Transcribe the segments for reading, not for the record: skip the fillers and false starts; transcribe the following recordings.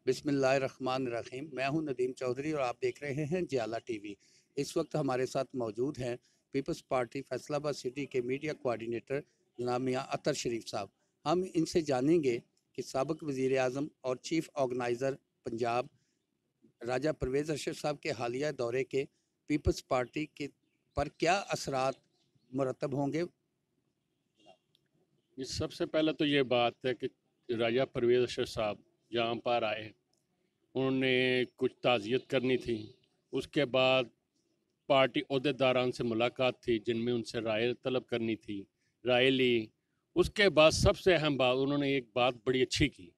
बिस्मिल्लाहिर्रहमानिर्रहीम। मैं हूं नदीम चौधरी और आप देख रहे हैं जियाला टीवी। इस वक्त हमारे साथ मौजूद हैं पीपल्स पार्टी फैसलाबाद सिटी के मीडिया कोऑर्डिनेटर जनाब मियां अतर शरीफ साहब। हम इनसे जानेंगे कि साबिक वज़ीर आज़म और चीफ ऑर्गेनाइज़र पंजाब राजा परवेज़ अशरफ साहब के हालिया दौरे के पीपल्स पार्टी के पर क्या असरात मुरतब होंगे। जी, सबसे पहले तो ये बात है कि राजा परवेज़ अशरफ साहब जहाँ पर आए, उन्होंने कुछ ताज़ियत करनी थी। उसके बाद पार्टी अहदेदारान से मुलाकात थी, जिनमें उनसे राय तलब करनी थी, राय ली। उसके बाद सबसे अहम बात, उन्होंने एक बात बड़ी अच्छी की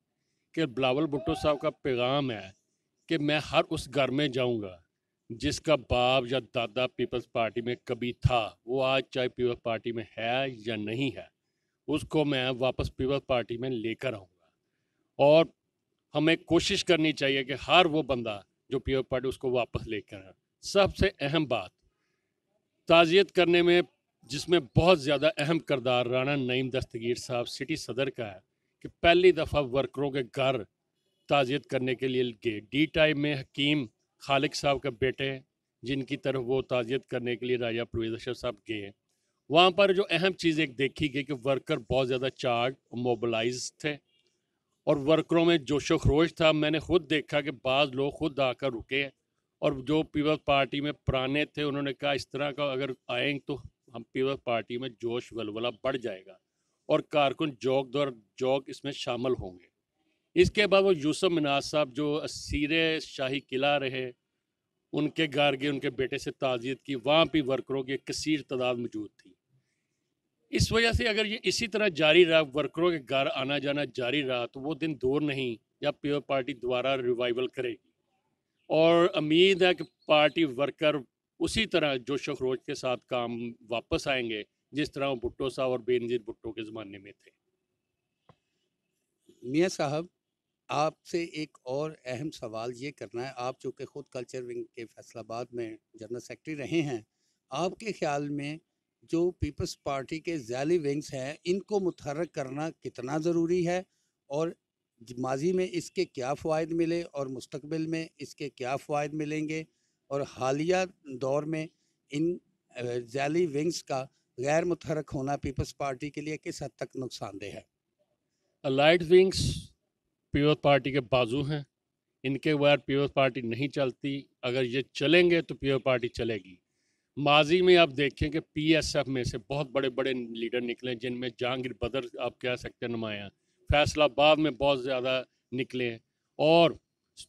कि बिलावल भुट्टो साहब का पैगाम है कि मैं हर उस घर में जाऊंगा जिसका बाप या दादा पीपल्स पार्टी में कभी था, वो आज चाहे पीपल्स पार्टी में है या नहीं है, उसको मैं वापस पीपल्स पार्टी में लेकर आऊँगा। और हमें कोशिश करनी चाहिए कि हर वो बंदा जो पीपल्स पार्टी उसको वापस लेकर आए। सबसे अहम बात ताज़ियत करने में, जिसमें बहुत ज़्यादा अहम किरदार राना नईम दस्तगीर साहब सिटी सदर का है, कि पहली दफ़ा वर्करों के घर ताज़ियत करने के लिए गए। डी टाइम में हकीम खालिक साहब के बेटे, जिनकी तरफ वो ताज़ियत करने के लिए राजा परवेज़ अशरफ साहब गए, वहाँ पर जो अहम चीज़ एक देखी गई कि वर्कर बहुत ज़्यादा चार्ज मोबिलाइज थे और वर्करों में जोशो खरोश था। मैंने खुद देखा कि बाज़ लोग खुद आकर रुके और जो पीपल्स पार्टी में पुराने थे, उन्होंने कहा इस तरह का अगर आएंगे तो हम पीपल्स पार्टी में जोश वलवला बढ़ जाएगा और कारकुन जौक दर जौक इसमें शामिल होंगे। इसके बाद वो यूसुफ मिनाज साहब जो असीर शाही किला रहे, उनके घर गए, उनके बेटे से ताज़ियत की। वहाँ भी वर्करों की एक कसीर तादाद मौजूद थी। इस वजह से अगर ये इसी तरह जारी रहा, वर्करों के घर आना जाना जारी रहा, तो वो दिन दूर नहीं जब पीपल पार्टी दोबारा रिवाइवल करेगी। और उम्मीद है कि पार्टी वर्कर उसी तरह जोशो खरोश के साथ काम वापस आएंगे, जिस तरह वो भुट्टो साहब और बेनज़ीर भुट्टो के ज़माने में थे। मियाँ साहब, आपसे एक और अहम सवाल ये करना है। आप चूँकि ख़ुद कल्चर विंग के फैसलाबाद में जनरल सेक्रेटरी रहे हैं, आपके ख़्याल में जो पीपल्स पार्टी के ज़ैली विंग्स हैं, इनको मुतहर्रिक करना कितना ज़रूरी है? और माज़ी में इसके क्या फ़वाइद मिले और मुस्तकबिल में इसके क्या फ़वाइद मिलेंगे? और हालिया दौर में इन ज़ैली विंग्स का गैर मुतहर्रिक होना पीपल्स पार्टी के लिए किस हद तक नुकसानदेह है? अलाइड विंग्स पीपल्स पार्टी के बाजू हैं। इनके बगैर पीपल्स पार्टी नहीं चलती। अगर ये चलेंगे तो पीपल्स पार्टी चलेगी। माजी में आप देखें कि पीएसएफ में से बहुत बड़े बड़े लीडर निकले, जिनमें जहांगीर बदर आप कह सकते हैं नुमाया, फैसलाबाद में बहुत ज़्यादा निकले। और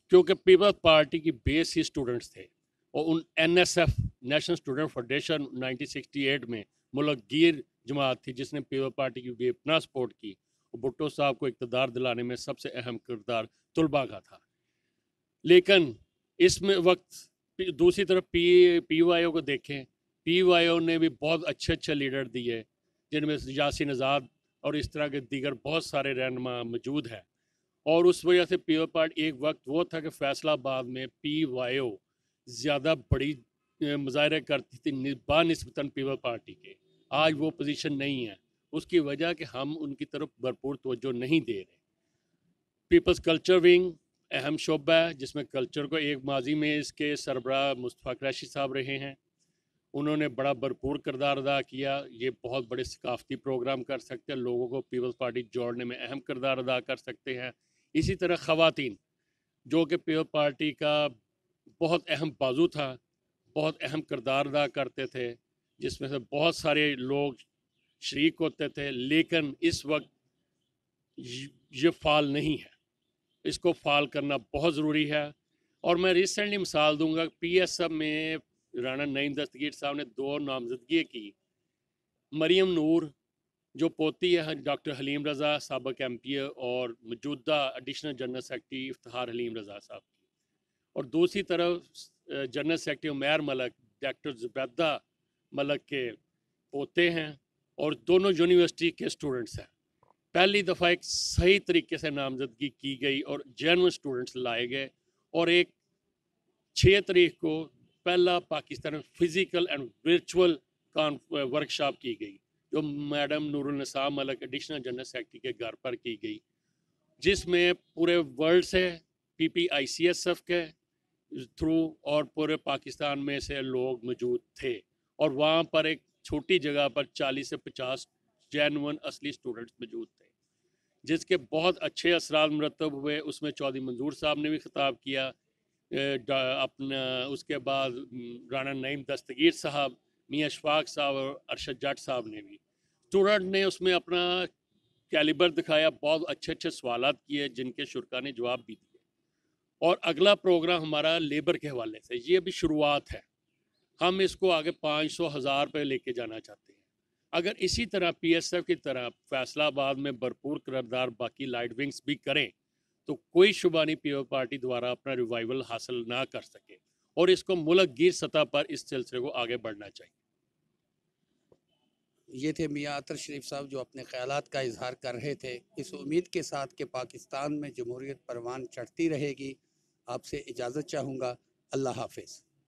क्योंकि पीपल्स पार्टी की बेस ही स्टूडेंट्स थे, और उन एनएसएफ नेशनल स्टूडेंट फेडरेशन 1968 में मुल्कगीर जमात थी जिसने पीपल्स पार्टी की बेपनाह सपोर्ट की। और भुट्टो साहब को इक़्तिदार दिलाने में सबसे अहम किरदार तुलबा का था। लेकिन इसमें वक्त दूसरी तरफ पी वाई ओ को देखें। पी वाई ओ ने भी बहुत अच्छे अच्छे लीडर दिए, जिनमें यासिन आज़ाद और इस तरह के दीगर बहुत सारे रहनुमा मौजूद हैं। और उस वजह से पीपल पार्टी एक वक्त वो था कि फैसलाबाद में पी वाई ओ ज़्यादा बड़ी मुजाहरे करती थी बानिस्बतन पीपल पार्टी के। आज वो पोजीशन नहीं है। उसकी वजह कि हम उनकी तरफ भरपूर तवज्जो नहीं दे रहे। पीपल्स कल्चर विंग अहम शोबा है, जिसमें कल्चर को एक माजी में इसके सरबरा मुस्तफ़ा क़ुरैशी साहब रहे हैं। उन्होंने बड़ा भरपूर किरदार अदा किया। ये बहुत बड़े सकाफ़ती प्रोग्राम कर सकते हैं, लोगों को पीपल्स पार्टी जोड़ने में अहम किरदार अदा कर सकते हैं। इसी तरह ख़वातीन, जो कि पीपल्स पार्टी का बहुत अहम बाजू था, बहुत अहम किरदार अदा करते थे, जिसमें से बहुत सारे लोग शरीक होते थे। लेकिन इस वक्त ये फ़ाल नहीं है। इसको फ़ाल करना बहुत ज़रूरी है। और मैं रिसेंटली मिसाल दूंगा, पीएसएफ में राना नईम दस्तगीर साहब ने 2 नामजदगी की। मरियम नूर, जो पोती है डॉक्टर हलीम रज़ा साबिक़ एमपी और मौजूदा additional general secretary Iftikhar Haleem Raza साहब की। और दूसरी तरफ general secretary Umair Malak doctor Zubaida Malak के पोते हैं, और दोनों यूनिवर्सिटी के स्टूडेंट्स हैं। पहली दफ़ा एक सही तरीके से नामजदगी की गई और जेन्युइन स्टूडेंट्स लाए गए। और एक 6 तारीख को पहला Pakistan physical and virtual workshop की गई, जो मैडम नूरुल निसा मलक एडिशनल जनरल सेक्रेटरी के घर पर की गई, जिसमें पूरे वर्ल्ड से PPICSF के थ्रू और पूरे पाकिस्तान में से लोग मौजूद थे और वहाँ पर एक छोटी जगह पर 40 से 50 जेन्युइन असली स्टूडेंट्स मौजूद थे, जिसके बहुत अच्छे असरात मुरतब हुए। उसमें चौधरी मंजूर साहब ने भी खिताब किया, अपना उसके बाद राना नईम दस्तगीर साहब, मियाँ अशफाक साहब और अरशद जट साहब ने भी। स्टूडेंट ने उसमें अपना कैलिबर दिखाया, बहुत अच्छे अच्छे सवालात किए जिनके शुरा ने जवाब भी दिए। और अगला प्रोग्राम हमारा लेबर के हवाले से, ये अभी शुरुआत है, हम इसको आगे 500,000 पे लेके जाना चाहते हैं। अगर इसी तरह PSF की तरह फैसलाबाद में भरपूर किरदार बाकी लाइट विंग्स भी करें तो कोई शुबा नहीं पीपल्स पार्टी द्वारा अपना रिवाइवल हासिल ना कर सके और इसको मुल्क गिर सतह पर इस सिलसिले को आगे बढ़ना चाहिए। ये थे मियाँ अतर शरीफ साहब जो अपने ख्यालात का इजहार कर रहे थे, इस उम्मीद के साथ कि पाकिस्तान में जमहूरियत परवान चढ़ती रहेगी। आपसे इजाज़त चाहूँगा। अल्लाह हाफिज़।